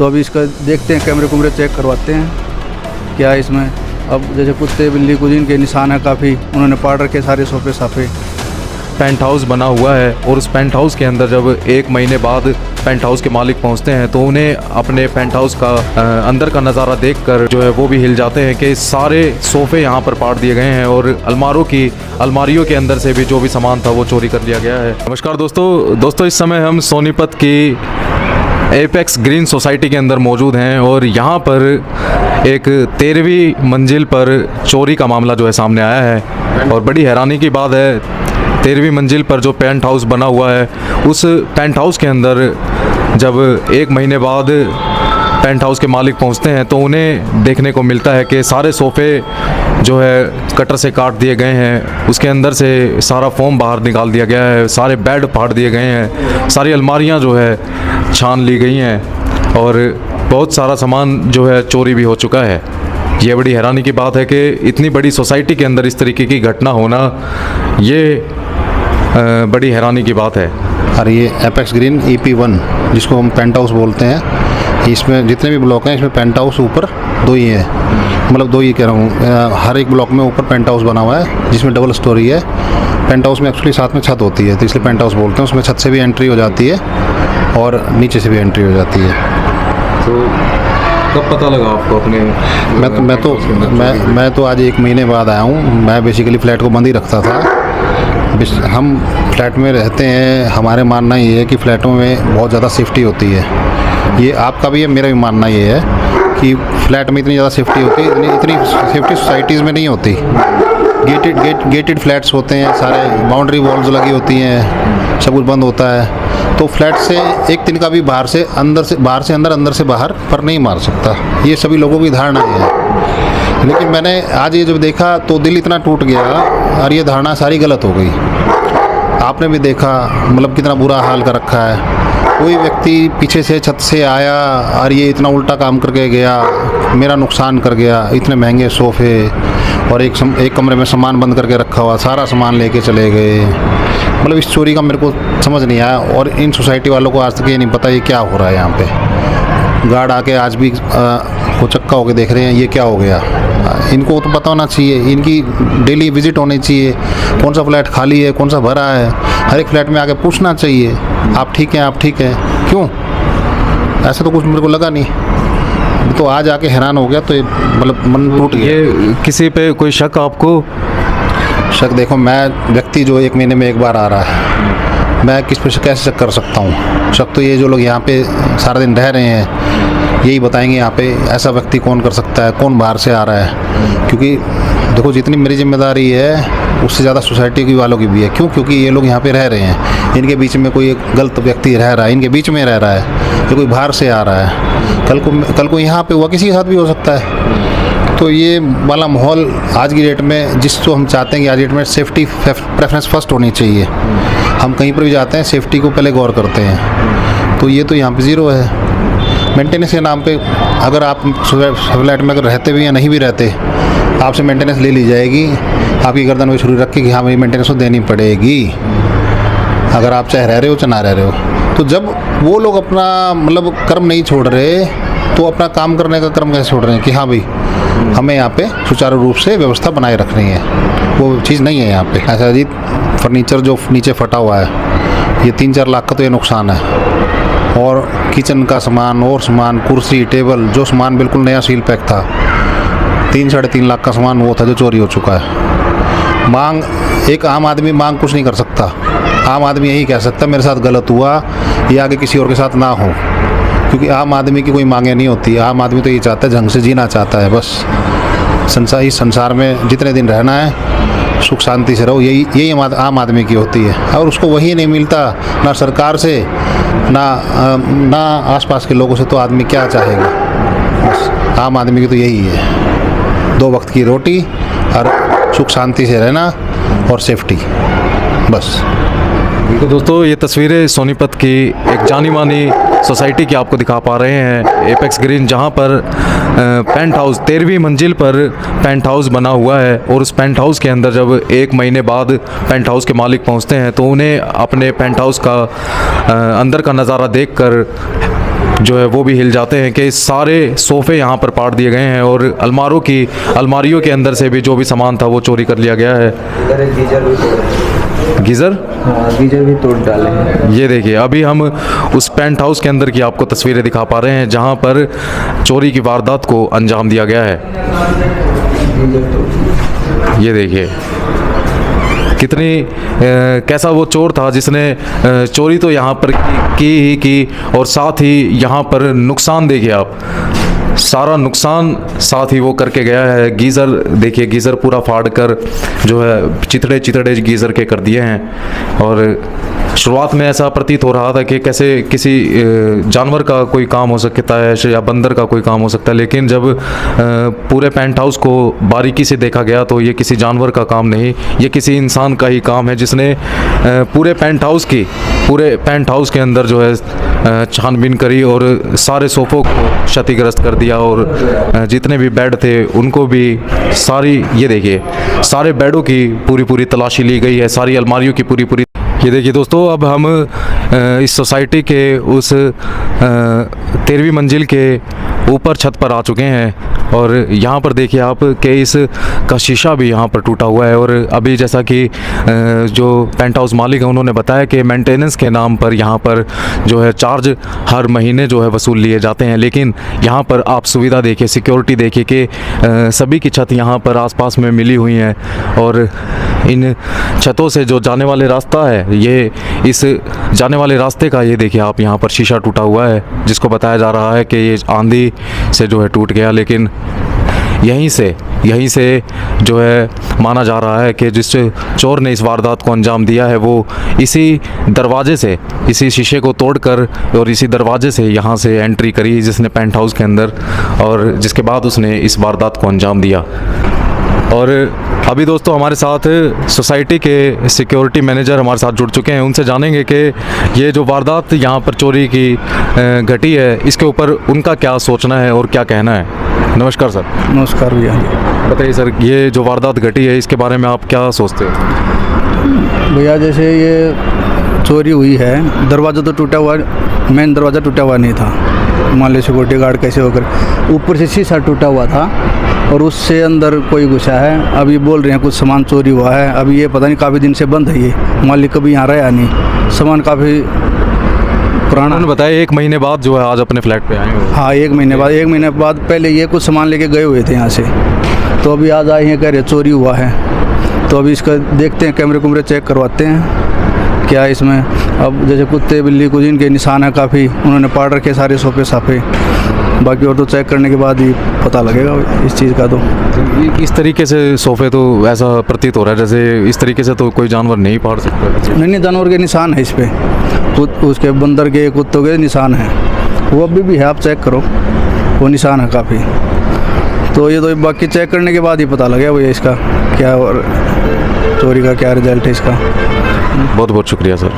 तो अभी इसका देखते हैं, कैमरे कुमरे चेक करवाते हैं क्या है इसमें। अब जैसे कुत्ते बिल्ली कुछ इनके निशान है काफ़ी, उन्होंने पाड़ रखे सारे सोफे साफे। पेंट हाउस बना हुआ है और उस पेंट हाउस के अंदर जब 1 महीने बाद पेंट हाउस के मालिक पहुंचते हैं तो उन्हें अपने पेंट हाउस का अंदर का नज़ारा देखकर जो है वो भी हिल जाते हैं कि सारे सोफ़े यहाँ पर पाड़ दिए गए हैं और अलमारियों के अंदर से भी जो भी सामान था वो चोरी कर लिया गया है। नमस्कार दोस्तों, इस समय हम सोनीपत की एपेक्स ग्रीन सोसाइटी के अंदर मौजूद हैं और यहाँ पर एक 13वीं मंजिल पर चोरी का मामला जो है सामने आया है। और बड़ी हैरानी की बात है, 13वीं मंजिल पर जो पेंट हाउस बना हुआ है उस पेंट हाउस के अंदर जब 1 महीने बाद पेंट हाउस के मालिक पहुंचते हैं तो उन्हें देखने को मिलता है कि सारे सोफ़े जो है कटर से काट दिए गए हैं, उसके अंदर से सारा फोम बाहर निकाल दिया गया है, सारे बेड फाड़ दिए गए हैं, सारी अलमारियां जो है छान ली गई हैं और बहुत सारा सामान जो है चोरी भी हो चुका है। ये बड़ी हैरानी की बात है कि इतनी बड़ी सोसाइटी के अंदर इस तरीके की घटना होना, ये बड़ी हैरानी की बात है। और ये एपेक्स ग्रीन EP1 जिसको हम पेंट हाउस बोलते हैं, इसमें जितने भी ब्लॉक हैं इसमें पेंट हाउस ऊपर 2 ही है, मतलब 2 ही कह रहा हूँ। हर एक ब्लॉक में ऊपर पेंट हाउस बना हुआ है जिसमें डबल स्टोरी है। पेंट हाउस में एक्चुअली साथ में छत होती है तो इसलिए पेंट हाउस बोलते हैं। उसमें छत से भी एंट्री हो जाती है और नीचे से भी एंट्री हो जाती है। तो कब पता लगा आपको अपने? मैं तो आज 1 महीने बाद आया हूँ। मैं बेसिकली फ़्लैट को बंद ही रखता था। हम फ्लैट में रहते हैं, हमारे मानना ये है कि फ़्लैटों में बहुत ज़्यादा सेफ्टी होती है। ये आपका भी है, मेरा भी मानना ये है कि फ्लैट में इतनी ज़्यादा सेफ्टी होती है, इतनी सेफ्टी सोसाइटीज़ में नहीं होती। गेटेड फ्लैट्स होते हैं, सारे बाउंड्री वॉल्स लगी होती हैं, सब कुछ बंद होता है। तो फ्लैट से एक तिनका भी बाहर से अंदर, अंदर से बाहर पर नहीं मार सकता। ये सभी लोगों की धारणा है। लेकिन मैंने आज ये जब देखा तो दिल इतना टूट गया और ये धारणा सारी गलत हो गई। आपने भी देखा मतलब कितना बुरा हाल कर रखा है। कोई व्यक्ति पीछे से छत से आया और ये इतना उल्टा काम करके गया, मेरा नुकसान कर गया। इतने महंगे सोफ़े और एक कमरे में सामान बंद करके रखा हुआ, सारा सामान लेके चले गए। मतलब इस चोरी का मेरे को समझ नहीं आया और इन सोसाइटी वालों को आज तक ये नहीं पता ये क्या हो रहा है। यहाँ पे गार्ड आके आज भी चक्का होके देख रहे हैं ये क्या हो गया। इनको तो पता होना चाहिए, इनकी डेली विजिट होनी चाहिए, कौन सा फ्लैट खाली है, कौन सा भरा है। हर एक फ्लैट में आके पूछना चाहिए आप ठीक हैं। क्यों ऐसा तो कुछ मेरे को लगा नहीं। तो आज आके हैरान हो गया, तो ये मतलब मन टूट गया। ये किसी पे कोई शक आपको? शक देखो, मैं व्यक्ति जो 1 महीने में एक बार आ रहा है, मैं किस पे कैसे शक कर सकता हूँ? शक तो ये जो लोग यहाँ पे सारा दिन रह रहे हैं यही बताएंगे यहाँ पे ऐसा व्यक्ति कौन कर सकता है, कौन बाहर से आ रहा है। क्योंकि देखो जितनी मेरी जिम्मेदारी है उससे ज़्यादा सोसाइटी की वालों की भी है। क्योंकि ये लोग यहाँ पे रह रहे हैं, इनके बीच में कोई एक गलत व्यक्ति रह रहा है, इनके बीच में रह रहा है, या कोई बाहर से आ रहा है। कल को यहाँ पे हुआ किसी के साथ भी हो सकता है। तो ये वाला माहौल आज की डेट में जिसको हम चाहते हैं कि आज की डेट में सेफ्टी प्रेफरेंस फर्स्ट होनी चाहिए। हम कहीं पर भी जाते हैं सेफ्टी को पहले गौर करते हैं, तो ये तो यहाँ पे ज़ीरो है। मेंटेनेंस के नाम पे अगर आप फ्लैट में अगर रहते भी या नहीं भी रहते, आपसे मेंटेनेंस ले ली जाएगी, आपकी गर्दन में छुरी रख के कि हाँ भाई मेंटेनेंस तो देनी पड़ेगी, अगर आप चाहे रह रहे हो चाहे ना रह रहे हो। तो जब वो लोग अपना मतलब कर्म नहीं छोड़ रहे तो अपना काम करने का कर्म कैसे छोड़ रहे हैं कि हाँ भाई हमें यहाँ पे सुचारू रूप से व्यवस्था बनाए रखनी है। वो चीज़ नहीं है यहाँ पे। ऐसा जी फर्नीचर जो नीचे फटा हुआ है ये 3-4 लाख का तो ये नुकसान है। और किचन का सामान और सामान, कुर्सी टेबल, जो सामान बिल्कुल नया सील पैक था, 3-3.5 लाख का सामान वो था जो चोरी हो चुका है। मांग एक आम आदमी मांग कुछ नहीं कर सकता। आम आदमी यही कह सकता मेरे साथ गलत हुआ, ये आगे किसी और के साथ ना हो। क्योंकि आम आदमी की कोई मांगे नहीं होती। आम आदमी तो ये चाहता है ढंग से जीना चाहता है बस। इस संसार में जितने दिन रहना है सुख शांति से रहो, यही आम आदमी की होती है। और उसको वही नहीं मिलता ना सरकार से ना आसपास के लोगों से, तो आदमी क्या चाहेगा। बस आम आदमी की तो यही है, 2 वक्त की रोटी और सुख शांति से रहना और सेफ्टी, बस। तो दोस्तों ये तस्वीरें सोनीपत की एक जानी मानी सोसाइटी की आपको दिखा पा रहे हैं, एपेक्स ग्रीन, जहां पर पेंट हाउस 13वीं मंजिल पर पेंट हाउस बना हुआ है। और उस पेंट हाउस के अंदर जब 1 महीने बाद पेंट हाउस के मालिक पहुंचते हैं तो उन्हें अपने पेंट हाउस का अंदर का नज़ारा देखकर जो है वो भी हिल जाते हैं कि सारे सोफ़े यहाँ पर पाट दिए गए हैं और अलमारियों के अंदर से भी जो भी सामान था वो चोरी कर लिया गया है। गीज़र गीजर भी तोड़ डाले हैं। ये देखिए, अभी हम उस पेंट हाउस के अंदर की आपको तस्वीरें दिखा पा रहे हैं जहाँ पर चोरी की वारदात को अंजाम दिया गया है। ये देखिए कितनी कैसा वो चोर था जिसने चोरी तो यहाँ पर की और साथ ही यहाँ पर नुकसान देखिए आप, सारा नुकसान साथ ही वो करके गया है। गीज़र देखिए, गीज़र पूरा फाड़ कर जो है चिथड़े गीज़र के कर दिए हैं। और शुरुआत में ऐसा प्रतीत हो रहा था कि कैसे किसी जानवर का कोई काम हो सकता है या बंदर का कोई काम हो सकता है, लेकिन जब पूरे पेंट हाउस को बारीकी से देखा गया तो ये किसी जानवर का काम नहीं, ये किसी इंसान का ही काम है जिसने पूरे पेंट हाउस के अंदर जो है छानबीन करी और सारे सोफ़ों को क्षतिग्रस्त कर दिया और जितने भी बेड थे उनको भी ये देखिए सारे बेडों की पूरी तलाशी ली गई है, सारी अलमारियों की पूरी। ये देखिए दोस्तों, अब हम इस सोसाइटी के उस 13वीं मंजिल के ऊपर छत पर आ चुके हैं और यहाँ पर देखिए आप कि इस का शीशा भी यहाँ पर टूटा हुआ है। और अभी जैसा कि जो पेंट हाउस मालिक है उन्होंने बताया कि मेंटेनेंस के नाम पर यहाँ पर जो है चार्ज हर महीने जो है वसूल लिए जाते हैं, लेकिन यहाँ पर आप सुविधा देखिए, सिक्योरिटी देखिए कि सभी की छत यहाँ पर आसपास में मिली हुई हैं और इन छतों से जो जाने वाले रास्ता है, ये इस जाने वाले रास्ते का ये देखिए आप यहाँ पर शीशा टूटा हुआ है, जिसको बताया जा रहा है कि ये आंधी से जो है टूट गया, लेकिन यहीं से जो है माना जा रहा है कि जिस चोर ने इस वारदात को अंजाम दिया है वो इसी दरवाजे से, इसी शीशे को तोड़कर और इसी दरवाजे से यहाँ से एंट्री करी जिसने पेंट हाउस के अंदर, और जिसके बाद उसने इस वारदात को अंजाम दिया। और अभी दोस्तों हमारे साथ सोसाइटी के सिक्योरिटी मैनेजर हमारे साथ जुड़ चुके हैं, उनसे जानेंगे कि ये जो वारदात यहाँ पर चोरी की घटी है इसके ऊपर उनका क्या सोचना है और क्या कहना है। नमस्कार सर। नमस्कार भैया। बताइए सर, ये जो वारदात घटी है इसके बारे में आप क्या सोचते हो? भैया जैसे ये चोरी हुई है, दरवाज़ा तो टूटा हुआ, मेन दरवाज़ा टूटा हुआ नहीं था, मान लीजिए सिक्योरिटी गार्ड कैसे होकर, ऊपर से शीशा टूटा हुआ था और उससे अंदर कोई घुसा है। अभी बोल रहे हैं कुछ सामान चोरी हुआ है, अभी ये पता नहीं, काफ़ी दिन से बंद है ये, मालिक कभी यहाँ रहा नहीं, सामान काफ़ी पुराना। उन्होंने बताया 1 महीने बाद जो है आज अपने फ्लैट पे आए हो। हाँ, 1 महीने बाद पहले ये कुछ सामान लेके गए हुए थे यहाँ से, तो अभी आज आए हैं, कह रहे चोरी हुआ है। तो अभी इसका देखते हैं, कैमरे चेक करवाते हैं क्या इसमें। अब जैसे कुत्ते बिल्ली कुछ इनके निशान है काफ़ी, उन्होंने पाड़ रखे सारे सोफे साफे, बाकी और तो चेक करने के बाद ही पता लगेगा इस चीज़ का। तो इस तरीके से सोफे तो ऐसा प्रतीत हो रहा है जैसे इस तरीके से तो कोई जानवर नहीं पाड़ सकता। नहीं, जानवर के निशान है इस पर, उसके बंदर के कुत्तों के निशान हैं, वो अभी भी है, आप चेक करो, वो निशान है काफ़ी। तो ये तो बाकी चेक करने के बाद ही पता लगेगा भैया इसका क्या और चोरी का क्या रिजल्ट है इसका। बहुत बहुत शुक्रिया सर।